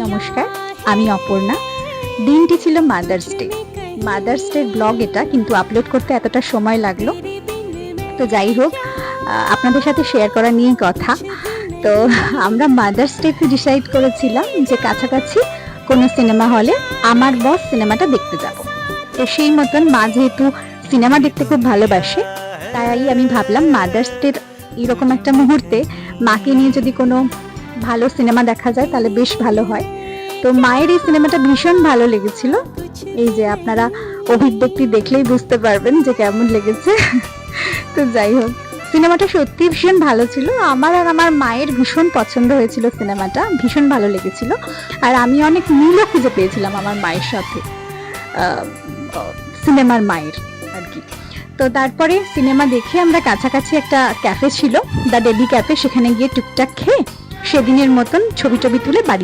নমস্কার, আমি অপর্ণা। দিনটি ছিল mother's day. Mother's day blog এটা, কিন্তু আপলোড করতে এতটা সময় লাগলো। তো যাই হোক, আপনাদের সাথে শেয়ার করা নিয়েই কথা। তো আমরা মাদার্স ডেতে ডিসাইড করেছিলাম যে কাছাকাছি কোনো সিনেমা হলে আমার বস সিনেমাটা দেখতে যাব। তো সেই মতন মা যেহেতু সিনেমা দেখতে খুব ভালোবাসে, তাই আমি ভাবলাম মাদার্স ডের এরকম একটা মুহূর্তে মাকে নিয়ে যদি কোনো ভালো সিনেমা দেখা যায় তাহলে বেশ ভালো হয়। তো মায়ের এই সিনেমাটা ভীষণ ভালো লেগেছিল। এই যে আপনারা অভিব্যক্তি দেখলেই বুঝতে পারবেন যে কেমন লেগেছে। তো যাই হোক, সিনেমাটা সত্যি ভীষণ ভালো ছিল। আমার আর আমার মায়ের ভীষণ পছন্দ হয়েছিল সিনেমাটা, ভীষণ ভালো লেগেছিল। আর আমি অনেক মিলও খুঁজে পেয়েছিলাম আমার মায়ের সাথে, সিনেমার মায়ের আর কি। তো তারপরে সিনেমা দেখে আমরা কাছাকাছি একটা ক্যাফে ছিল, দ্য ডেলি ক্যাফে, সেখানে গিয়ে টুকটাক খেয়ে সেদিনের মতন ছবি টবি তুলে বাড়ি